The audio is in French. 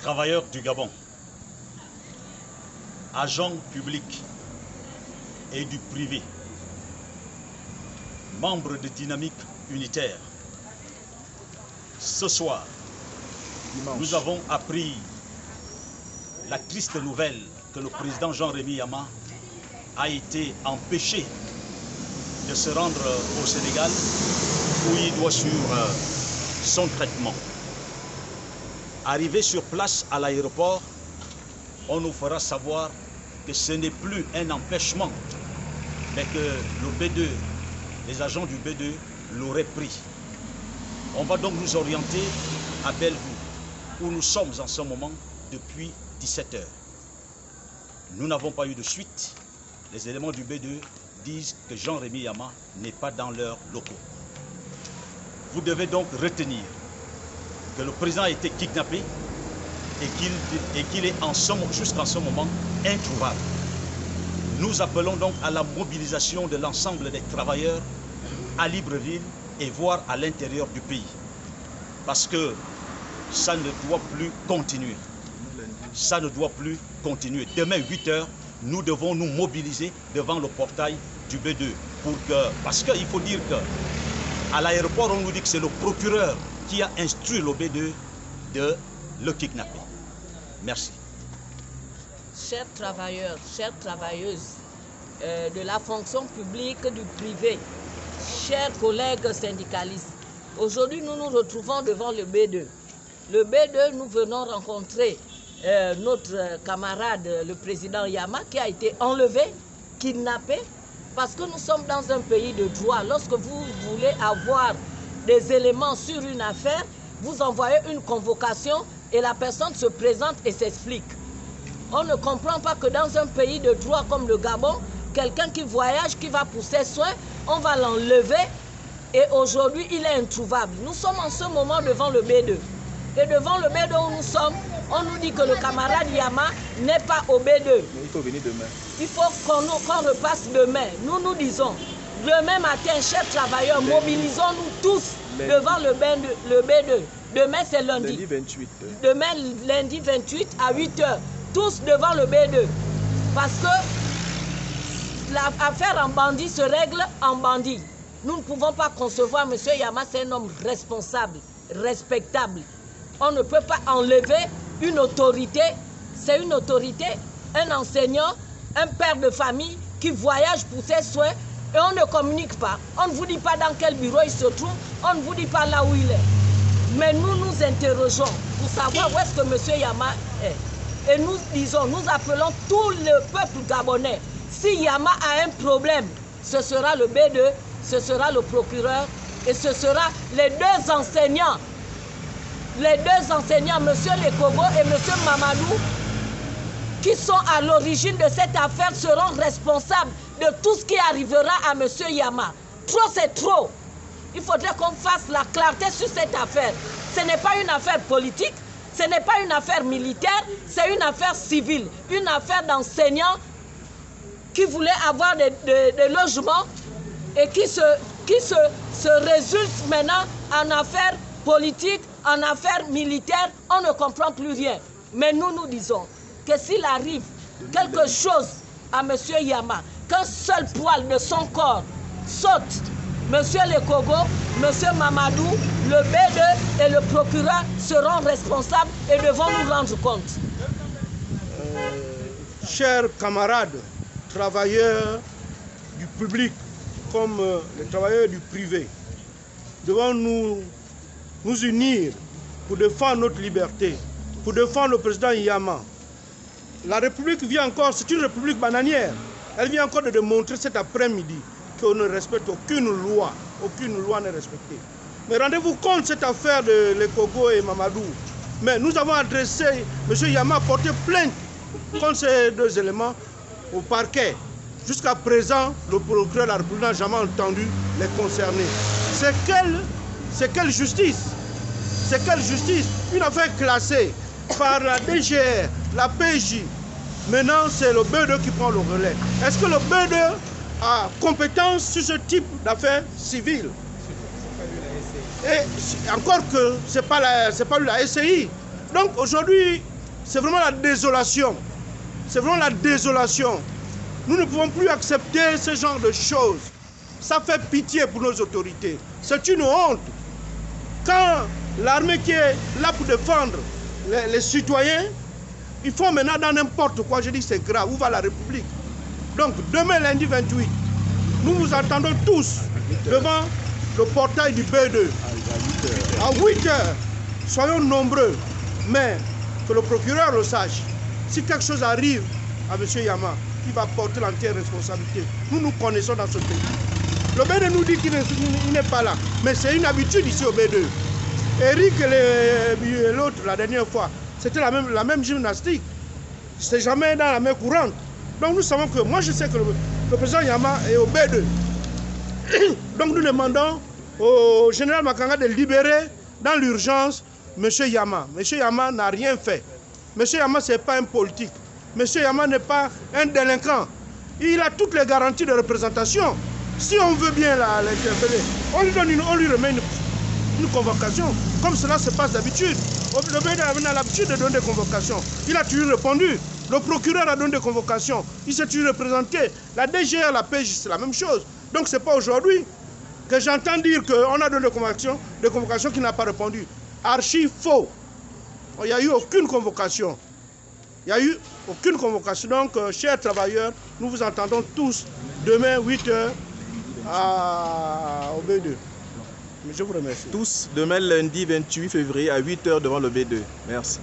travailleurs du Gabon, agents publics et du privé, membres de Dynamique Unitaire, ce soir, nous avons appris la triste nouvelle que le président Jean-Rémy Yama a été empêché de se rendre au Sénégal où il doit suivre son traitement. Arrivé sur place à l'aéroport, on nous fera savoir que ce n'est plus un empêchement, mais que le B2, les agents du B2 l'auraient pris. On va donc nous orienter à Bellevue, où nous sommes en ce moment depuis 17 h. Nous n'avons pas eu de suite. Les éléments du B2 disent que Jean-Rémy Yama n'est pas dans leurs locaux. Vous devez donc retenir que le président a été kidnappé et qu'il est jusqu'en ce moment introuvable. Nous appelons donc à la mobilisation de l'ensemble des travailleurs à Libreville et voire à l'intérieur du pays. Parce que ça ne doit plus continuer. Ça ne doit plus continuer. Demain, 8 h, nous devons nous mobiliser devant le portail du B2. Parce qu'il faut dire qu'à l'aéroport, on nous dit que c'est le procureur qui a instruit le B2 de le kidnapper. Merci. Chers travailleurs, chères travailleuses de la fonction publique du privé, chers collègues syndicalistes, aujourd'hui nous nous retrouvons devant le B2. Le B2, nous venons rencontrer notre camarade, le président Yama, qui a été enlevé, kidnappé, parce que nous sommes dans un pays de droit. Lorsque vous voulez avoir des éléments sur une affaire, vous envoyez une convocation et la personne se présente et s'explique. On ne comprend pas que dans un pays de droit comme le Gabon, quelqu'un qui voyage, qui va pour ses soins, on va l'enlever et aujourd'hui il est introuvable. Nous sommes en ce moment devant le B2. Et devant le B2 où nous sommes, on nous dit que le camarade Yama n'est pas au B2. Mais il faut venir demain. Il faut qu'on repasse demain. Nous nous disons, demain matin, chers travailleurs, mobilisons-nous tous devant le B2. Demain, c'est lundi. Lundi 28. Demain, lundi 28 à 8 h. Tous devant le B2. Parce que l'affaire en bandit se règle en bandit. Nous ne pouvons pas concevoir, M. Yama, c'est un homme responsable, respectable. On ne peut pas enlever une autorité. C'est une autorité, un enseignant, un père de famille qui voyage pour ses soins et on ne communique pas. On ne vous dit pas dans quel bureau il se trouve, on ne vous dit pas là où il est. Mais nous nous interrogeons pour savoir où est-ce que M. Yama est. Et nous disons, nous appelons tout le peuple gabonais. Si Yama a un problème, ce sera le B2, ce sera le procureur et ce sera les deux enseignants. Les deux enseignants, M. Lekogo et M. Mamadou, qui sont à l'origine de cette affaire, seront responsables de tout ce qui arrivera à M. Yama. Trop, c'est trop. Il faudrait qu'on fasse la clarté sur cette affaire. Ce n'est pas une affaire politique, ce n'est pas une affaire militaire, c'est une affaire civile, une affaire d'enseignants qui voulaient avoir des logements et qui se résulte maintenant en affaire politique, en affaires militaires, on ne comprend plus rien. Mais nous, nous disons que s'il arrive quelque chose à M. Yama, qu'un seul poil de son corps saute, M. Lekogo, M. Mamadou, le B2 et le procureur seront responsables et devront nous rendre compte. Chers camarades, travailleurs du public comme les travailleurs du privé, devons nous unir pour défendre notre liberté, pour défendre le président Yama. La République vient encore, c'est une République bananière. Elle vient encore de démontrer cet après-midi qu'on ne respecte aucune loi n'est respectée. Mais rendez-vous compte cette affaire de Lekogo et Mamadou. Mais nous avons adressé, M. Yama a porté plainte contre ces deux éléments au parquet. Jusqu'à présent, le procureur de la République n'a jamais entendu les concernés. C'est quelle justice? C'est quelle justice? Une affaire classée par la DGR, la PJ. Maintenant, c'est le B2 qui prend le relais. Est-ce que le B2 a compétence sur ce type d'affaires civiles? Et encore que ce n'est pas lui la SCI. Donc aujourd'hui, c'est vraiment la désolation. C'est vraiment la désolation. Nous ne pouvons plus accepter ce genre de choses. Ça fait pitié pour nos autorités. C'est une honte. Quand l'armée qui est là pour défendre les citoyens, ils font maintenant dans n'importe quoi. Je dis c'est grave. Où va la République? Donc demain lundi 28, nous vous attendons tous devant le portail du B2 à 8 heures. Soyons nombreux, mais que le procureur le sache. Si quelque chose arrive à M. Yama, il va porter l'entière responsabilité. Nous nous connaissons dans ce pays. Le B2 nous dit qu'il n'est pas là, mais c'est une habitude ici au B2. Eric et l'autre, la dernière fois, c'était la même gymnastique. C'est jamais dans la main courante. Donc nous savons que, moi je sais que le président Yama est au B2. Donc nous demandons au général Makanga de libérer dans l'urgence M. Yama. M. Yama n'a rien fait. M. Yama, ce n'est pas un politique. M. Yama n'est pas un délinquant. Il a toutes les garanties de représentation. Si on veut bien l'interpeller, on lui remet une convocation, comme cela se passe d'habitude. Le BD a l'habitude de donner des convocations. Il a toujours répondu. Le procureur a donné des convocations. Il s'est toujours représenté. La DGR, la PJ, c'est la même chose. Donc ce n'est pas aujourd'hui que j'entends dire qu'on a donné des convocations qui n'a pas répondu. Archi faux. Il n'y a eu aucune convocation. Il n'y a eu aucune convocation. Donc, chers travailleurs, nous vous entendons tous demain 8 h au B2. Je vous remercie. Tous demain lundi 28 février à 8 h devant le B2. Merci.